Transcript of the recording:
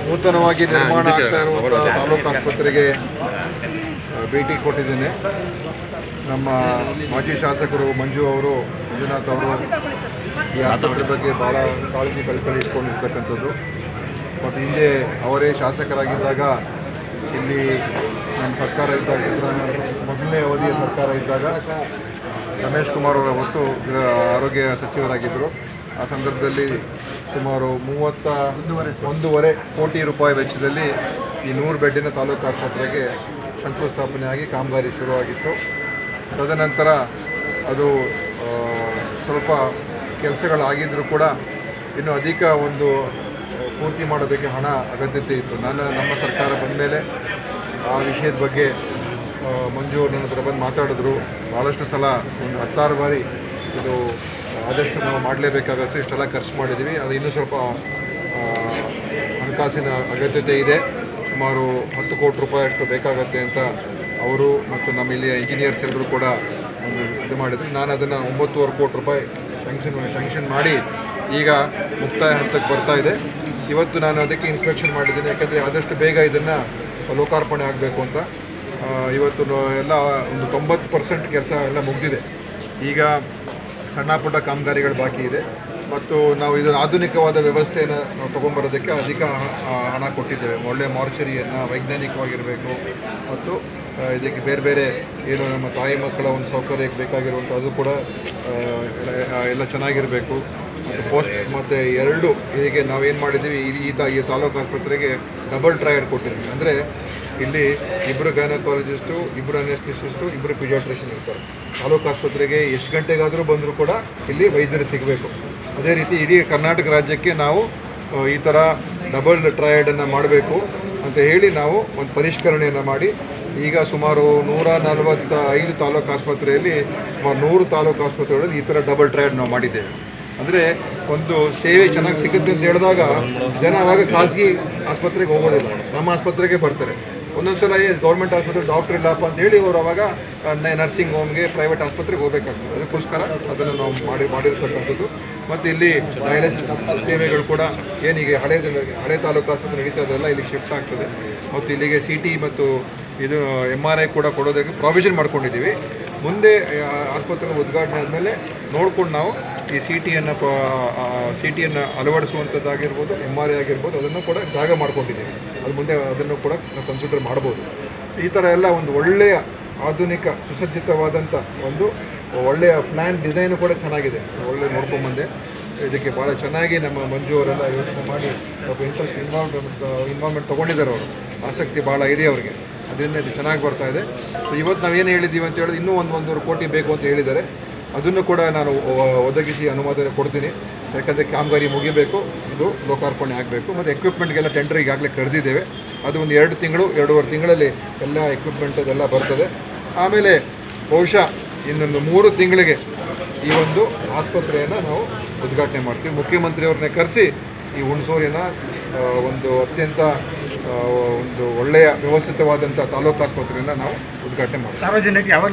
ನೂತನವಾಗಿ ನಿರ್ಮಾಣ ಆಗ್ತಾ ಇರುವಂಥ ತಾಲೂಕು ಆಸ್ಪತ್ರೆಗೆ ಭೇಟಿ ಕೊಟ್ಟಿದ್ದೇನೆ. ನಮ್ಮ ಮಾಜಿ ಶಾಸಕರು ಮಂಜುನಾಥ್ ಅವರು ಈ ಆಸ್ಪತ್ರೆ ಬಗ್ಗೆ ಭಾಳ ಕಾಳಜಿ ಕಳ್ಕಳಿ ಇಟ್ಕೊಂಡಿರ್ತಕ್ಕಂಥದ್ದು. ಮತ್ತು ಹಿಂದೆ ಅವರೇ ಶಾಸಕರಾಗಿದ್ದಾಗ ಇಲ್ಲಿ ನಮ್ಮ ಸರ್ಕಾರ ಇದ್ದಾಗ, ಮೊದಲನೇ ಅವಧಿಯ ಸರ್ಕಾರ ಇದ್ದಾಗ ರಮೇಶ್ ಕುಮಾರ್ ಅವರು ಅವತ್ತು ಆರೋಗ್ಯ ಸಚಿವರಾಗಿದ್ದರು. ಆ ಸಂದರ್ಭದಲ್ಲಿ ಸುಮಾರು 31.5 ಕೋಟಿ ರೂಪಾಯಿ ವೆಚ್ಚದಲ್ಲಿ ಈ 100 ಬೆಡ್ಡಿನ ತಾಲೂಕು ಆಸ್ಪತ್ರೆಗೆ ಶಂಕುಸ್ಥಾಪನೆಯಾಗಿ ಕಾಮಗಾರಿ ಶುರುವಾಗಿತ್ತು. ತದನಂತರ ಅದು ಸ್ವಲ್ಪ ಕೆಲಸಗಳಾಗಿದ್ದರೂ ಕೂಡ ಇನ್ನೂ ಅಧಿಕ ಪೂರ್ತಿ ಮಾಡೋದಕ್ಕೆ ಹಣ ಅಗತ್ಯತೆ ಇತ್ತು. ನಮ್ಮ ಸರ್ಕಾರ ಬಂದ ಮೇಲೆ ಆ ವಿಷಯದ ಬಗ್ಗೆ ಮಂಜು ನನ್ನ ಹತ್ರ ಬಂದು ಮಾತಾಡಿದ್ರು. ಭಾಳಷ್ಟು ಸಲ ಒಂದು 16 ಬಾರಿ ಇದು ಆದಷ್ಟು ನಾವು ಮಾಡಲೇಬೇಕಾಗುತ್ತೆ, ಇಷ್ಟೆಲ್ಲ ಖರ್ಚು ಮಾಡಿದ್ದೀವಿ, ಅದು ಇನ್ನೂ ಸ್ವಲ್ಪ ಹಣಕಾಸಿನ ಅಗತ್ಯತೆ ಇದೆ, ಸುಮಾರು 10 ಕೋಟಿ ರೂಪಾಯಿ ಅಷ್ಟು ಬೇಕಾಗತ್ತೆ ಅಂತ ಅವರು ಮತ್ತು ನಮ್ಮ ಇಲ್ಲಿಯ ಇಂಜಿನಿಯರ್ಸ್ ಎಲ್ಲರೂ ಕೂಡ ಇದು ಮಾಡಿದ್ರು. ನಾನು ಅದನ್ನು 9.25 ಕೋಟಿ ರೂಪಾಯಿ ಸ್ಯಾಂಕ್ಷನ್ ಮಾಡಿ ಈಗ ಮುಕ್ತಾಯ ಹಂತಕ್ಕೆ ಬರ್ತಾ ಇದೆ. ಇವತ್ತು ನಾನು ಅದಕ್ಕೆ ಇನ್ಸ್ಪೆಕ್ಷನ್ ಮಾಡಿದ್ದೀನಿ, ಯಾಕಂದರೆ ಆದಷ್ಟು ಬೇಗ ಇದನ್ನು ಲೋಕಾರ್ಪಣೆ ಆಗಬೇಕು ಅಂತ. ಇವತ್ತು ಎಲ್ಲ ಒಂದು 90% ಕೆಲಸ ಎಲ್ಲ ಮುಗಿದಿದೆ. ಈಗ ಸಣ್ಣ ಪುಟ್ಟ ಕಾಮಗಾರಿಗಳು ಬಾಕಿ ಇದೆ ಮತ್ತು ನಾವು ಇದನ್ನು ಆಧುನಿಕವಾದ ವ್ಯವಸ್ಥೆಯನ್ನು ನಾವು ತೊಗೊಂಬರೋದಕ್ಕೆ ಅಧಿಕ ಹಣ ಕೊಟ್ಟಿದ್ದೇವೆ. ಒಳ್ಳೆಯ ಮಾರ್ಚರಿಯನ್ನು ವೈಜ್ಞಾನಿಕವಾಗಿರಬೇಕು ಮತ್ತು ಇದಕ್ಕೆ ಬೇರೆ ಬೇರೆ ಏನು ನಮ್ಮ ತಾಯಿ ಮಕ್ಕಳ ಒಂದು ಸೌಕರ್ಯಕ್ಕೆ ಬೇಕಾಗಿರುವಂಥ ಅದು ಕೂಡ ಎಲ್ಲ ಚೆನ್ನಾಗಿರಬೇಕು. ಮತ್ತು ಪೋಸ್ಟ್ ಮತ್ತು 2 ಹೀಗೆ ನಾವೇನು ಮಾಡಿದ್ದೀವಿ, ಈ ತಾಲೂಕು ಆಸ್ಪತ್ರೆಗೆ ಡಬಲ್ ಟ್ರಯರ್ ಕೊಟ್ಟಿದ್ದೀವಿ. ಅಂದರೆ ಇಲ್ಲಿ 2 ಗೈನಕಾಲಜಿಸ್ಟು, 2 ಅನೆಸ್ಥಿಸಿಸ್ಟು, 2 ಪಿಡಿಯಾಟ್ರಿಷಿಯನ್ ಇರ್ತಾರೆ. ತಾಲೂಕು ಆಸ್ಪತ್ರೆಗೆ ಎಷ್ಟು ಗಂಟೆಗಾದರೂ ಬಂದರೂ ಕೂಡ ಇಲ್ಲಿ ವೈದ್ಯರು ಸಿಗಬೇಕು. ಅದೇ ರೀತಿ ಇಡೀ ಕರ್ನಾಟಕ ರಾಜ್ಯಕ್ಕೆ ನಾವು ಈ ಥರ ಡಬಲ್ ಟ್ರಯರ್ಡನ್ನು ಮಾಡಬೇಕು ಅಂತ ಹೇಳಿ ನಾವು ಒಂದು ಪರಿಷ್ಕರಣೆಯನ್ನು ಮಾಡಿ ಈಗ ಸುಮಾರು 145 ತಾಲೂಕು ಆಸ್ಪತ್ರೆಯಲ್ಲಿ ಸುಮಾರು 100 ತಾಲೂಕು ಆಸ್ಪತ್ರೆಗಳಲ್ಲಿ ಈ ಥರ ಡಬಲ್ ಟ್ರಯರ್ಡ್ ನಾವು ಮಾಡಿದ್ದೇವೆ. ಅಂದರೆ ಒಂದು ಸೇವೆ ಚೆನ್ನಾಗಿ ಸಿಗುತ್ತೆ ಅಂತ ಹೇಳಿದಾಗ ಜನ ಆವಾಗ ಖಾಸಗಿ ಆಸ್ಪತ್ರೆಗೆ ಹೋಗೋದಿಲ್ಲ, ನಮ್ಮ ಆಸ್ಪತ್ರೆಗೆ ಬರ್ತಾರೆ. ಒಂದೊಂದು ಸಲ ಗೌರ್ಮೆಂಟ್ ಆಸ್ಪತ್ರೆ ಡಾಕ್ಟ್ರ್ ಇಲ್ಲಪ್ಪ ಅಂತ ಹೇಳಿ ಅವರು ಅವಾಗ ನರ್ಸಿಂಗ್ ಹೋಮ್ಗೆ ಪ್ರೈವೇಟ್ ಆಸ್ಪತ್ರೆಗೆ ಹೋಗಬೇಕಾಗ್ತದೆ. ಅದಕ್ಕೋಸ್ಕರ ಅದನ್ನು ನಾವು ಮಾಡಿರ್ತಕ್ಕಂಥದ್ದು. ಮತ್ತು ಇಲ್ಲಿ ಡಯಾಲಿಸಿಸ್ ಸೇವೆಗಳು ಕೂಡ ಏನೀಗ ಹಳೆ ತಾಲೂಕು ಆಸ್ಪತ್ರೆ ನಡೀತಾ ಇದೆಲ್ಲ ಇಲ್ಲಿಗೆ ಶಿಫ್ಟ್ ಆಗ್ತದೆ. ಮತ್ತು ಇಲ್ಲಿಗೆ CT ಮತ್ತು ಇದು MRI ಕೂಡ ಕೊಡೋದಕ್ಕೆ ಪ್ರಾವಿಷನ್ ಮಾಡ್ಕೊಂಡಿದ್ದೀವಿ. ಮುಂದೆ ಆಸ್ಪತ್ರೆ ಉದ್ಘಾಟನೆ ಆದಮೇಲೆ ನೋಡ್ಕೊಂಡು ನಾವು ಈ CTಯನ್ನು ಅಳವಡಿಸುವಂಥದ್ದಾಗಿರ್ಬೋದು, MRI ಆಗಿರ್ಬೋದು, ಅದನ್ನು ಕೂಡ ಜಾಗ ಮಾಡ್ಕೊಂಡಿದ್ದೀವಿ. ಅದು ಮುಂದೆ ಅದನ್ನು ಕೂಡ ನಾವು ಕನ್ಸಿಡರ್ ಮಾಡ್ಬೋದು. ಈ ಥರ ಎಲ್ಲ ಒಂದು ಒಳ್ಳೆಯ ಆಧುನಿಕ ಸುಸಜ್ಜಿತವಾದಂಥ ಒಂದು ಒಳ್ಳೆಯ ಪ್ಲ್ಯಾನ್ ಡಿಸೈನು ಕೂಡ ಚೆನ್ನಾಗಿದೆ. ಒಳ್ಳೆ ನೋಡ್ಕೊಂಬಂದೆ. ಇದಕ್ಕೆ ಭಾಳ ಚೆನ್ನಾಗಿ ನಮ್ಮ ಮಂಜು ಅವರೆಲ್ಲ ಯೋಚನೆ ಮಾಡಿ ಸ್ವಲ್ಪ ಇಂಟ್ರೆಸ್ಟ್ ಇನ್ವಾಲ್ವ್ಮೆಂಟ್ ತೊಗೊಂಡಿದ್ದಾರೆ. ಅವರು ಆಸಕ್ತಿ ಭಾಳ ಇದೆ ಅವರಿಗೆ, ಅದರಿಂದ ಇದು ಚೆನ್ನಾಗಿ ಬರ್ತಾ ಇದೆ. ಇವತ್ತು ನಾವೇನು ಹೇಳಿದ್ದೀವಿ ಅಂತ ಹೇಳಿದ್ರೆ ಇನ್ನೂ 1.5 ಕೋಟಿ ಬೇಕು ಅಂತ ಹೇಳಿದ್ದಾರೆ. ಅದನ್ನು ಕೂಡ ನಾನು ಒದಗಿಸಿ ಅನುಮೋದನೆ ಕೊಡ್ತೀನಿ. ಯಾಕಂದರೆ ಕಾಮಗಾರಿ ಮುಗಿಬೇಕು, ಇದು ಲೋಕಾರ್ಪಣೆ ಆಗಬೇಕು. ಮತ್ತು ಎಕ್ವಿಪ್ಮೆಂಟ್ಗೆಲ್ಲ ಟೆಂಡರ್ ಈಗಾಗಲೇ ಕರೆದಿದ್ದೇವೆ. ಅದು ಒಂದು 2-2.5 ತಿಂಗಳಲ್ಲಿ ಎಲ್ಲ ಎಕ್ವಿಪ್ಮೆಂಟ್ ಅದೆಲ್ಲ ಬರ್ತದೆ. ಆಮೇಲೆ ಬಹುಶಃ ಇನ್ನೊಂದು 3 ತಿಂಗಳಿಗೆ ಈ ಒಂದು ಆಸ್ಪತ್ರೆಯನ್ನು ನಾವು ಉದ್ಘಾಟನೆ ಮಾಡ್ತೀವಿ. ಮುಖ್ಯಮಂತ್ರಿಯವ್ರನ್ನೇ ಕರೆಸಿ ಈ ಹುಣಸೂರಿನ ಒಂದು ಅತ್ಯಂತ ಒಂದು ಒಳ್ಳೆಯ ವ್ಯವಸ್ಥಿತವಾದಂಥ ತಾಲೂಕು ಆಸ್ಪತ್ರೆಯನ್ನು ನಾವು ಉದ್ಘಾಟನೆ ಮಾಡ್ತೀವಿ. ಸಾರ್ವಜನಿಕರಿಗೆ ಯಾವಾಗ